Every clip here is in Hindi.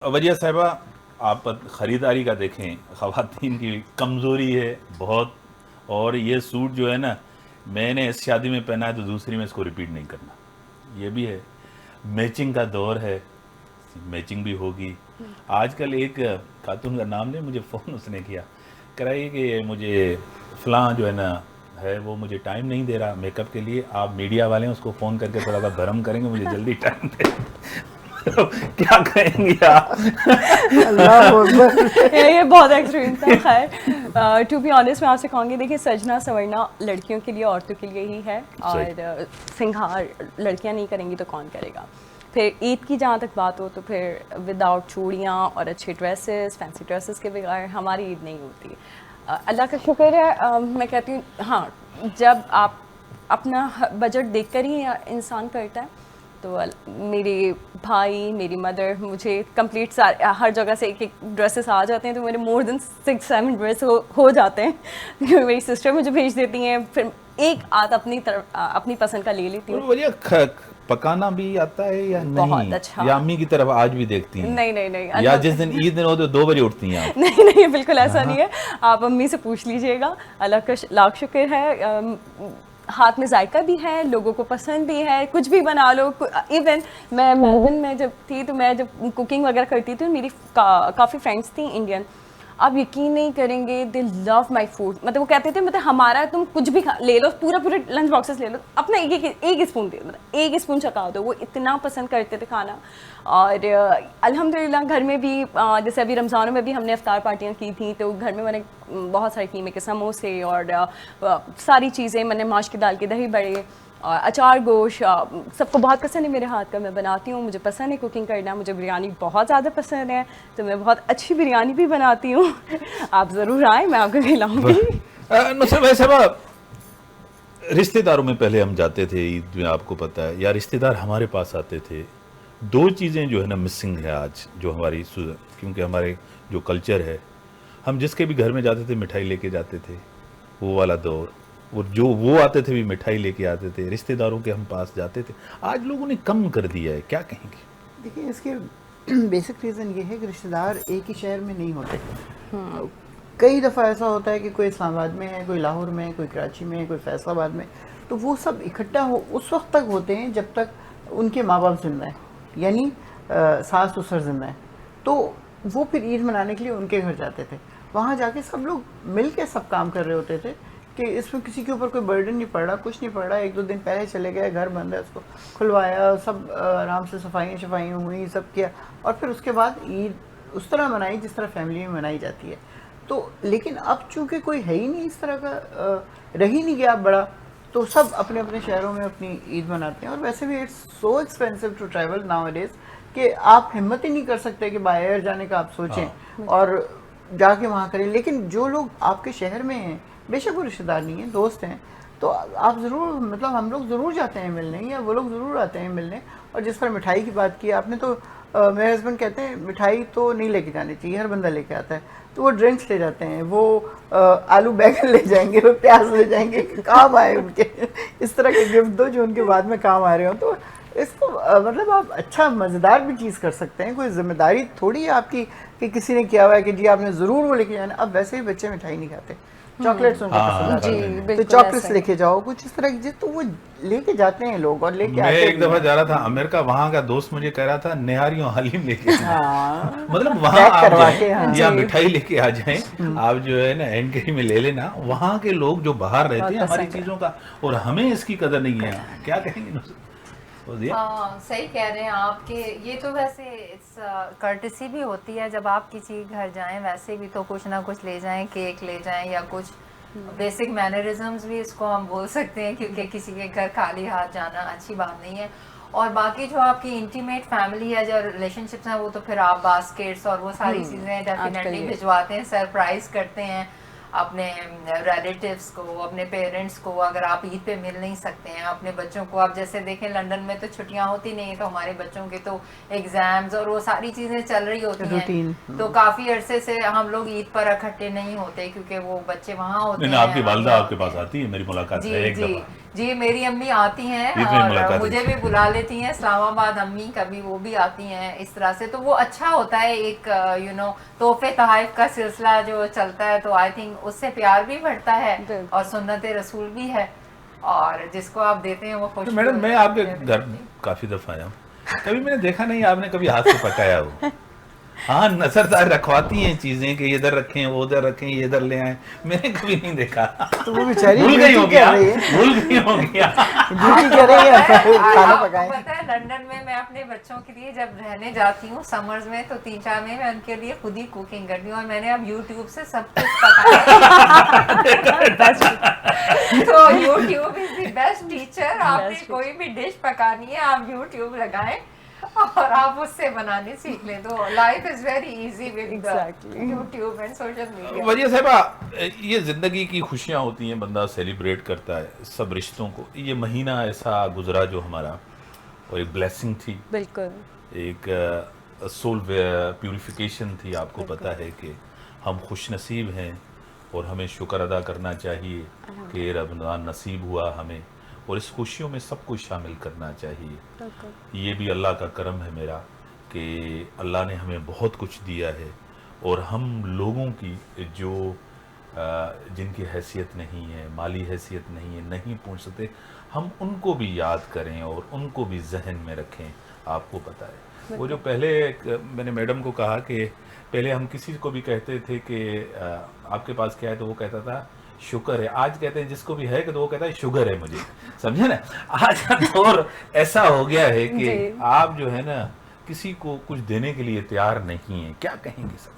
वजिया साहिबा, आप ख़रीदारी का देखें, ख़वातीन की कमज़ोरी है बहुत। और ये सूट जो है ना, मैंने इस शादी में पहना है तो दूसरी में इसको रिपीट नहीं करना, ये भी है। मैचिंग का दौर है, मैचिंग भी होगी। आजकल एक खातून का नाम नहीं, मुझे फ़ोन उसने किया, कह रहा है कि मुझे फ़लाँ जो है ना है, वो मुझे टाइम नहीं दे रहा मेकअप के लिए, आप मीडिया वाले हैं उसको फ़ोन करके थोड़ा सा भरम करेंगे, मुझे जल्दी टाइम दे। तो क्या कहेंगी आप? अल्लाह अकबर। ये बहुत एक्सट्रीम था। खैर, टू बी ऑनेस्ट मैं आपसे कहूँगी, देखिए सजना संवरना लड़कियों के लिए, औरतों के लिए ही है, और सिंगार लड़कियां नहीं करेंगी तो कौन करेगा। फिर ईद की जहाँ तक बात हो तो फिर विदाउट चूड़ियाँ और अच्छे ड्रेसेस, फैंसी ड्रेसेस के बगैर हमारी ईद नहीं होती। अल्लाह का शुक्र है, मैं कहती हूँ हाँ, जब आप अपना बजट देखकर ही इंसान करता है। तो मेरे भाई, मेरी मदर, मुझे कंप्लीट हर जगह से एक एक ड्रेसेस आ जाते हैं, तो मेरे मोर देन 6-7 ड्रेस हो जाते हैं। मेरी सिस्टर मुझे भेज देती हैं, फिर एक आध अपनी तरफ अपनी पसंद का ले लेती हूँ। वजिया पकाना भी आता है या बहुत नहीं? अच्छा। या अम्मी की तरफ आज भी देखती हैं? नहीं नहीं नहीं, या जिस दिन ईद दिन हो तो 2 बजे उठती हैं आप? नहीं नहीं, बिल्कुल ऐसा नहीं है। आप अम्मी से पूछ लीजिएगा, अल्लाह का लाख शुक्र है। हाथ में जायका भी है, लोगों को पसंद भी है, कुछ भी बना लो। इवन मैं मेलबर्न में जब थी, तो मैं जब कुकिंग वगैरह करती थी, मेरी काफ़ी फ्रेंड्स थी इंडियन। आप यकीन नहीं करेंगे, दे लव माई फूड। मतलब वो कहते थे, मतलब हमारा तुम कुछ भी ले लो, पूरे लंच बॉक्सेस ले लो, अपना एक स्पून दे, मतलब एक स्पून चखा दो। वो इतना पसंद करते थे खाना। और अल्हम्दुलिल्लाह घर में भी, जैसे अभी रमज़ानों में भी हमने इफ्तार पार्टियाँ की थी, तो घर में मैंने बहुत सारे कीमे के समोसे और सारी चीज़ें, मैंने माश की दाल के दही बड़े और अचार गोश्त, सबको बहुत पसंद है मेरे हाथ का, मैं बनाती हूँ, मुझे पसंद है कुकिंग करना, मुझे बिरयानी बहुत ज़्यादा पसंद है, तो मैं बहुत अच्छी बिरयानी भी बनाती हूँ। आप ज़रूर आएँ, मैं आपको खिलाऊंगी। नुसरत भाई साहब, रिश्तेदारों में पहले हम जाते थे ईद में, आपको पता है, या रिश्तेदार हमारे पास आते थे। 2 चीज़ें जो है ना मिसिंग है आज, जो हमारी क्योंकि हमारे जो कल्चर है, हम जिसके भी घर में जाते थे मिठाई लेके जाते थे, वो वाला दौर। और जो वो आते थे भी मिठाई लेके आते थे, रिश्तेदारों के हम पास जाते थे। आज लोगों ने कम कर दिया है, क्या कहेंगे? देखिए, इसके बेसिक रीज़न ये है कि रिश्तेदार एक ही शहर में नहीं होते। कई दफ़ा ऐसा होता है कि कोई इस्लामाबाद में है, कोई लाहौर में है, कोई कराची में है, कोई फैसलाबाद में। तो वो सब इकट्ठा उस वक्त तक होते हैं जब तक उनके माँ बाप जिंदा हैं, यानी सास ससुर जिंदा हैं। तो वो फिर ईद मनाने के लिए उनके घर जाते थे। वहाँ जाके सब लोग मिल के सब काम कर रहे होते थे कि इसमें किसी के ऊपर कोई बर्डन नहीं पड़ रहा, कुछ नहीं पड़ रहा। 1-2 दिन पहले चले गए, घर बंद है, उसको खुलवाया, सब आराम से सफाइयाँ हुई, सब किया, और फिर उसके बाद ईद उस तरह मनाई जिस तरह फैमिली में मनाई जाती है। तो लेकिन अब चूंकि कोई है ही नहीं इस तरह का, रह ही नहीं गया बड़ा, तो सब अपने अपने शहरों में अपनी ईद मनाते हैं। और वैसे भी it's so expensive to travel nowadays कि आप हिम्मत ही नहीं कर सकते कि बाय एयर जाने का आप सोचें और जाके वहाँ करें। लेकिन जो लोग आपके शहर में हैं, बेशक वो रिश्तेदार नहीं है, दोस्त हैं, तो आप ज़रूर, मतलब हम लोग ज़रूर जाते हैं मिलने, या वो लोग ज़रूर आते हैं मिलने। और जिस पर मिठाई की बात की आपने, तो मेरे हस्बैंड कहते हैं मिठाई तो नहीं लेके जानी चाहिए, हर बंदा लेके आता है। तो वो ड्रिंक्स ले जाते हैं, वो आलू बैगन ले जाएंगे, वो प्याज ले जाएंगे, काम आए उनके। इस तरह के गिफ्ट दो जो उनके बाद में काम आ रहे हो। तो इसको मतलब आप अच्छा मज़ेदार भी चीज़ कर सकते हैं। कोई जिम्मेदारी थोड़ी है आपकी कि किसी ने किया हुआ है कि जी आपने ज़रूर वो लेके जाना। अब वैसे ही बच्चे मिठाई नहीं खाते, चॉकलेट्स उनको पसंद आती है, तो चॉकलेट्स लेके जाओ, कुछ इस तरह की चीज़, तो वो लेके जाते हैं लोग और लेके आते हैं। मैं एक दफ़ा जा रहा था अमेरिका, वहाँ का दोस्त मुझे कह रहा था निहारियों हलीम लेके हाँ, मतलब वहाँ आप जाएं हाँ, या मिठाई लेके आ जाएं, आप जो है ना एनके में ले लेना। वहाँ के लोग जो बाहर रहते हैं हमारी चीज़ों का, और हमें इसकी कदर नहीं है। क्या कहेंगे? हाँ, सही कह रहे हैं आपके। ये तो वैसे इट्स कर्टसी भी होती है जब आप किसी घर जाएं, वैसे भी तो कुछ ना कुछ ले जाएं, केक ले जाएं या कुछ बेसिक मैनरिज्म्स भी इसको हम बोल सकते हैं, क्योंकि किसी के घर खाली हाथ जाना अच्छी बात नहीं है। और बाकी जो आपकी इंटीमेट फैमिली है, जो रिलेशनशिप्स हैं, वो तो फिर आप बास्केट्स और वो सारी चीज़ें डेफिनेटली भिजवाते हैं, सरप्राइज करते हैं अपने रिलेटिव्स को, अपने पेरेंट्स को। अगर आप ईद पे मिल नहीं सकते हैं अपने बच्चों को, आप जैसे देखें लंदन में तो छुट्टियां होती नहीं है, तो हमारे बच्चों के तो एग्जाम्स और वो सारी चीज़ें चल रही होती हैं। तो काफ़ी अरसे से हम लोग ईद पर इकट्ठे नहीं होते, क्योंकि वो बच्चे वहाँ होते हैं। आपकी वालिदा आपके पास आती है, मेरी मुलाकात है एक दफ़ा। जी मेरी अम्मी आती हैं ईद में और मुलाकात मुझे होती भी बुला लेती हैं इस्लामाबाद, अम्मी कभी वो भी आती हैं इस तरह से, तो वो अच्छा होता है एक तोहफे तोहफ़ का सिलसिला जो चलता है, तो आई थिंक उससे प्यार भी बढ़ता है बिल्कुल। और सुन्नत रसूल भी है, और जिसको आप देते हैं वो खुश तो भी मैडम हो मैं जाते आपके हैं। घर काफ़ी दफ़ा आया हूँ, कभी मैंने देखा नहीं आपने कभी हाथ से पकाया हो। हाँ, नजरदार रखवाती हैं चीजें कि इधर रखें वो उधर रखें, ये इधर ले आए, मैंने कभी नहीं देखा। तो वो बेचारी भूल गई हो ड्यूटी कर गया, रही है, भूल गई हो गया। ड्यूटी कर रही है, खाना आपको पकाएं। पता है लंदन में मैं अपने बच्चों के लिए जब रहने जाती हूँ समर्स में, तो 3-4 महीने मैं उनके लिए खुद ही कुकिंग करती हूँ, और मैंने अब यूट्यूब से सब कुछ पकाया। तो YouTube is the best teacher, आपने कोई भी डिश पकानी है आप यूट्यूब लगाएं और आप उससे बनाने सीख लें, तो life is very easy with Exactly. YouTube and social media. Wajiya साहबा, ये जिंदगी की खुशियां होती हैं, बंदा सेलिब्रेट करता है सब रिश्तों को। ये महीना ऐसा गुजरा जो हमारा, और एक ब्लेसिंग थी, बिल्कुल एक सोल प्यूरिफिकेशन थी। आपको पता है कि हम खुश नसीब हैं और हमें शुक्र अदा करना चाहिए कि रमज़ान नसीब हुआ हमें, और इस खुशियों में सब कुछ शामिल करना चाहिए। बिल्कुल ये भी अल्लाह का करम है मेरा कि अल्लाह ने हमें बहुत कुछ दिया है, और हम लोगों की जो जिनकी हैसियत नहीं है, माली हैसियत नहीं है, नहीं पहुंच सकते, हम उनको भी याद करें और उनको भी जहन में रखें। आपको पता है वो जो पहले मैंने मैडम को कहा कि पहले हम किसी को भी कहते थे कि आपके पास क्या है, तो वो कहता था शुक्र है। आज कहते हैं जिसको भी है कि तो वो कहता है शुगर है मुझे, समझे ना। आज का दौर ऐसा हो गया है कि जी। आप जो है ना किसी को कुछ देने के लिए तैयार नहीं है। क्या कहेंगे सर?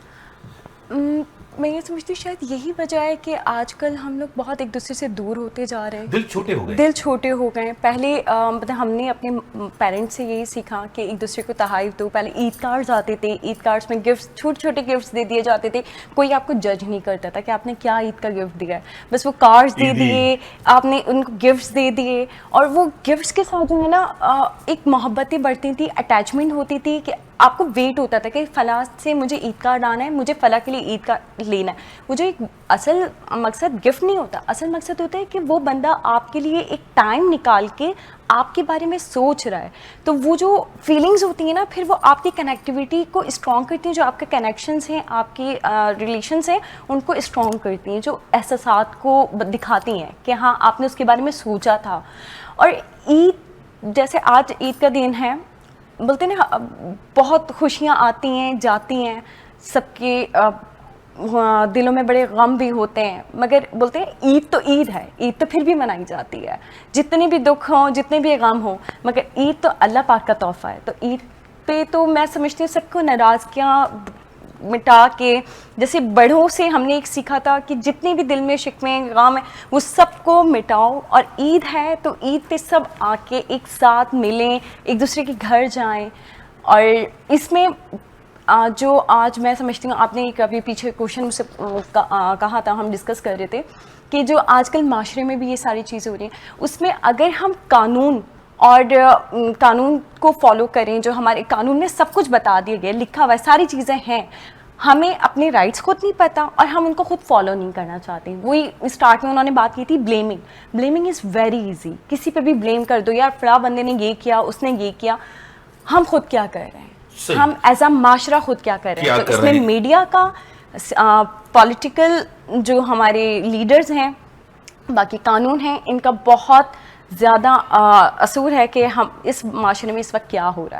मैं ये समझती हूँ शायद यही वजह है कि आजकल हम लोग बहुत एक दूसरे से दूर होते जा रहे हैं, दिल छोटे हो गए। दिल छोटे हो गए हैं। पहले मतलब हमने अपने पेरेंट्स से यही सीखा कि एक दूसरे को तहाइफ दो। पहले ईद कार्ड्स आते थे, ईद कार्ड्स में गिफ्ट्स, छोटे छोटे गिफ्ट्स दे दिए जाते थे। कोई आपको जज नहीं करता था कि आपने क्या ईद का गिफ्ट दिया है, बस वो कार्ड्स दे ईदी। दिए, आपने उनको गिफ्ट्स दे दिए, और वो गिफ्ट्स के साथ जो है ना एक मोहब्बतें बढ़ती थी, अटैचमेंट होती थी कि आपको वेट होता था कि फला से मुझे ईद कार्ड आना है, मुझे फला के लिए ईद कार्ड लेना है। वो जो एक असल मकसद गिफ्ट नहीं होता, असल मकसद होता है कि वो बंदा आपके लिए एक टाइम निकाल के आपके बारे में सोच रहा है। तो वो जो फीलिंग्स होती हैं ना, फिर वो आपकी कनेक्टिविटी को स्ट्रॉन्ग करती हैं, जो आपके कनेक्शंस हैं, आपके रिलेशंस हैं, उनको स्ट्रॉन्ग करती हैं, जो एहसासात को दिखाती हैं कि हाँ आपने उसके बारे में सोचा था। और ईद जैसे आज ईद का दिन है, बोलते हैं ना बहुत खुशियाँ आती हैं जाती हैं, सबके दिलों में बड़े गम भी होते हैं, मगर बोलते हैं ईद तो ईद है, ईद तो फिर भी मनाई जाती है, जितने भी दुख हों, जितने भी गम हों, मगर ईद तो अल्लाह पाक का तोहफ़ा है। तो ईद पे तो मैं समझती हूँ सबको नाराज़गियाँ मिटा के, जैसे बड़ों से हमने एक सीखा था कि जितने भी दिल में शिकवे गम है वो सबको मिटाओ, और ईद है तो ईद पे सब आके एक साथ मिलें, एक दूसरे के घर जाएं। और इसमें जो आज मैं समझती हूँ, आपने एक अभी पीछे क्वेश्चन मुझसे कहा था, हम डिस्कस कर रहे थे कि जो आजकल माशरे में भी ये सारी चीज़ें हो रही हैं, उसमें अगर हम कानून और कानून को फॉलो करें, जो हमारे कानून में सब कुछ बता दिया गया, लिखा हुआ है, सारी चीज़ें हैं, हमें अपने राइट्स खुद नहीं पता और हम उनको खुद फॉलो नहीं करना चाहते। वही स्टार्ट में उन्होंने बात की थी ब्लेमिंग इज़ वेरी इजी। किसी पे भी ब्लेम कर दो, यार फला बंदे ने ये किया, उसने ये किया। हम खुद क्या कर रहे हैं, हम एज अ माशरा खुद क्या कर रहे हैं? तो इसमें मीडिया का, पॉलिटिकल जो हमारे लीडर्स हैं, बाकी कानून हैं, इनका बहुत ज़्यादा असूर है कि हम इस माशरे में इस वक्त क्या हो रहा है।